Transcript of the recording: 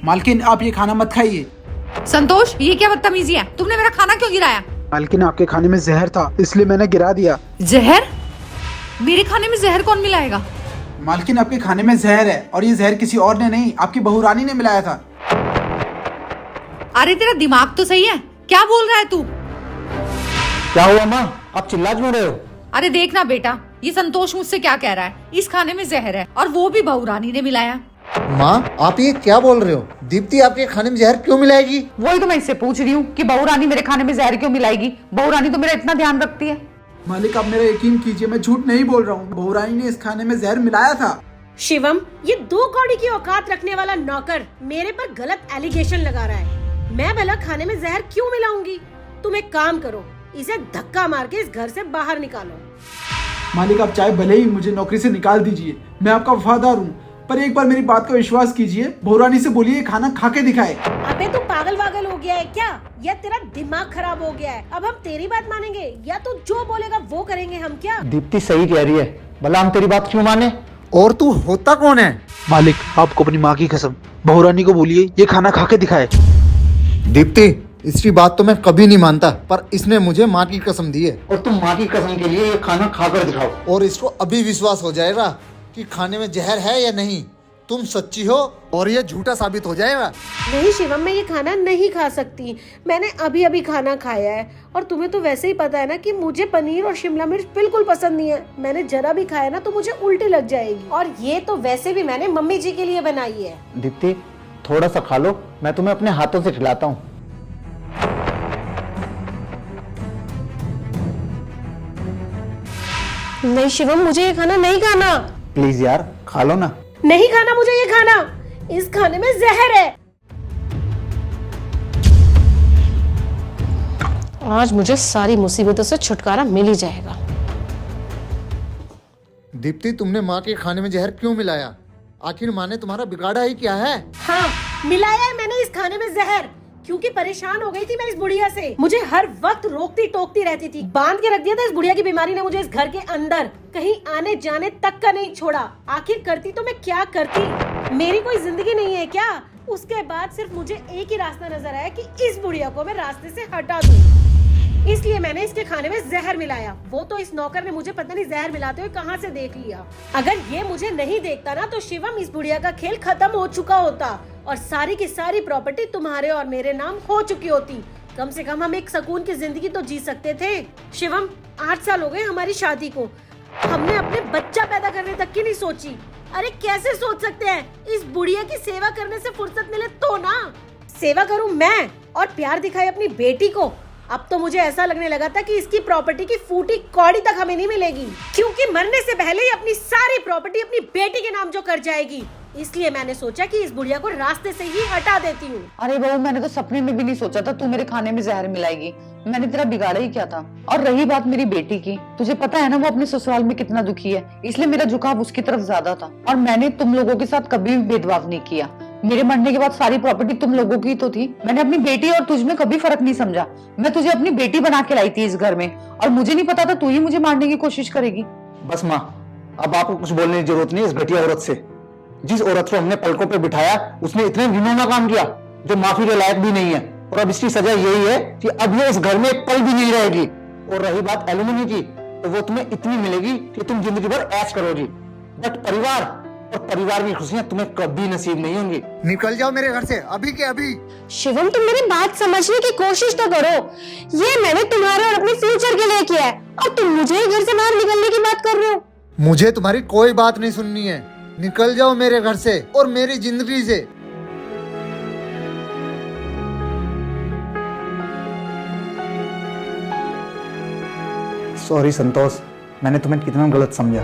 मालकिन आप ये खाना मत खाइए। संतोष, ये क्या बदतमीजी है? तुमने मेरा खाना क्यों गिराया? मालकिन आपके खाने में जहर था इसलिए मैंने गिरा दिया। जहर? मेरे खाने में जहर कौन मिलाएगा? मालकिन आपके खाने में जहर है और ये जहर किसी और ने नहीं, आपकी बहू रानी ने मिलाया था। अरे तेरा दिमाग तो सही है, क्या बोल रहा है तू? क्या हुआ माँ, आप चिल्ला क्यों रहे हो? अरे देखना बेटा, ये संतोष मुझसे क्या कह रहा है। इस खाने में जहर है और वो भी बहू रानी ने मिलाया। माँ आप ये क्या बोल रहे हो? दीप्ति आपके खाने में जहर क्यों मिलाएगी? वही तो मैं इससे पूछ रही हूँ कि बहू रानी मेरे खाने में जहर क्यों मिलाएगी। बहू रानी तो मेरा इतना ध्यान रखती है। मालिक आप मेरा यकीन कीजिए, मैं झूठ नहीं बोल रहा हूँ। बहू रानी ने इस खाने में जहर मिलाया था। शिवम, ये 2 कौड़ी की औकात रखने वाला नौकर मेरे पर गलत एलिगेशन लगा रहा है। मैं भला खाने में जहर क्यों मिलाऊंगी? तुम एक काम करो, इसे धक्का मार के इस घर से बाहर निकालो। मालिक आप चाहे भले ही मुझे नौकरी से निकाल दीजिए, मैं आपका वफादार हूँ, पर एक बार मेरी बात का विश्वास कीजिए। बहू रानी से बोलिए खाना खा के दिखाए। अबे तू पागल वागल हो गया है क्या? या तेरा दिमाग खराब हो गया है? अब हम तेरी बात मानेंगे या तू जो बोलेगा वो करेंगे हम क्या? दीप्ति सही कह रही है, भला हम तेरी बात क्यों माने? और तू होता कौन है? मालिक आपको अपनी माँ की कसम, बहू रानी को बोलिए ये खाना खा के दिखाए। दीप्ति इसकी बात तो मैं कभी नहीं मानता, पर इसने मुझे माँ की कसम दी है और तुम माँ की कसम के लिए ये खाना खाकर दिखाओ और इसको अभी विश्वास हो जाएगा कि खाने में जहर है या नहीं। तुम सच्ची हो और ये झूठा साबित हो जाएगा। नहीं शिवम, मैं ये खाना नहीं खा सकती। मैंने अभी अभी खाना खाया है और तुम्हें तो वैसे ही पता है ना कि मुझे पनीर और शिमला मिर्च बिल्कुल पसंद नहीं है। मैंने जरा भी खाया ना तो मुझे उल्टी लग जाएगी, और ये तो वैसे भी मैंने मम्मी जी के लिए बनाई है। दीप्ति थोड़ा सा खा लो, मैं तुम्हें अपने हाथों से खिलाता हूँ। नहीं शिवम, मुझे ये खाना नहीं खाना। प्लीज यार खा लो ना। नहीं खाना मुझे ये खाना, इस खाने में जहर है। आज मुझे सारी मुसीबतों से छुटकारा मिल ही जाएगा। दीप्ति तुमने माँ के खाने में जहर क्यों मिलाया? आखिर माँ ने तुम्हारा बिगाड़ा ही क्या है? हाँ, मिलाया है मैंने इस खाने में जहर, क्योंकि परेशान हो गई थी मैं इस बुढ़िया से। मुझे हर वक्त रोकती टोकती रहती थी। बांध के रख दिया था इस बुढ़िया की बीमारी ने मुझे इस घर के अंदर, कहीं आने जाने तक का नहीं छोड़ा। आखिर करती तो मैं क्या करती? मेरी कोई जिंदगी नहीं है क्या? उसके बाद सिर्फ मुझे एक ही रास्ता नजर आया कि इस बुढ़िया को मैं रास्ते से हटा दूं। इसलिए मैंने इसके खाने में जहर मिलाया। वो तो इस नौकर ने मुझे पता नहीं जहर मिलाते हुए कहाँ से देख लिया। अगर ये मुझे नहीं देखता ना तो शिवम, इस बुढ़िया का खेल खत्म हो चुका होता और सारी की सारी प्रॉपर्टी तुम्हारे और मेरे नाम हो चुकी होती। कम से कम हम एक सुकून की जिंदगी तो जी सकते थे। शिवम, 8 साल हो गए हमारी शादी को, हमने अपने बच्चा पैदा करने तक की नहीं सोची। अरे कैसे सोच सकते हैं? इस बुढ़िया की सेवा करने से फुर्सत मिले तो ना। सेवा करूं मैं और प्यार दिखाए अपनी बेटी को। अब तो मुझे ऐसा लगने लगा था कि इसकी प्रॉपर्टी की फूटी कौड़ी तक हमें नहीं मिलेगी, क्योंकि मरने से पहले ही अपनी सारी प्रॉपर्टी अपनी बेटी के नाम जो कर जाएगी। इसलिए मैंने सोचा कि इस बुढ़िया को रास्ते से ही हटा देती हूँ। अरे बहू, मैंने तो सपने में भी नहीं सोचा था तू मेरे खाने में जहर मिलाएगी। मैंने तेरा बिगाड़ा ही क्या था। और रही बात मेरी बेटी की, तुझे पता है ना वो अपने ससुराल में कितना दुखी है, इसलिए मेरा झुकाव उसकी तरफ ज्यादा था। और मैंने तुम लोगों के साथ कभी भी भेदभाव नहीं किया। मेरे मरने के बाद सारी प्रॉपर्टी तुम लोगों की तो थी। मैंने अपनी बेटी और तुझ में कभी फर्क नहीं समझा। मैं तुझे अपनी बेटी बना के लाई थी इस घर में, और मुझे नहीं पता था तू ही मुझे मारने की कोशिश करेगी। बस माँ, अब आपको कुछ बोलने की जरूरत नहीं इस घटिया औरत से। जिस औरत को हमने पलकों पे बिठाया उसने इतने घिनौना काम किया जो माफी के लायक भी नहीं है, और अब इसकी सजा यही है कि अब ये इस घर में एक पल भी नहीं रहेगी। और रही बात एलुमनी की, तो वो तुम्हें इतनी मिलेगी कि तुम जिंदगी भर ऐश करोगी, बट परिवार और परिवार की खुशियां तुम्हें कभी नसीब नहीं होंगी। निकल जाओ मेरे घर से अभी के अभी। शिवम, तुम मेरी बात समझने की कोशिश तो करो। ये मैंने तुम्हारे और अपने फ्यूचर के लिए किया है, और तुम मुझे घर से बाहर निकलने की बात कर रहे हो। मुझे तुम्हारी कोई बात नहीं सुननी है। निकल जाओ मेरे घर से और मेरी जिंदगी से। सॉरी संतोष, मैंने तुम्हें कितना गलत समझा।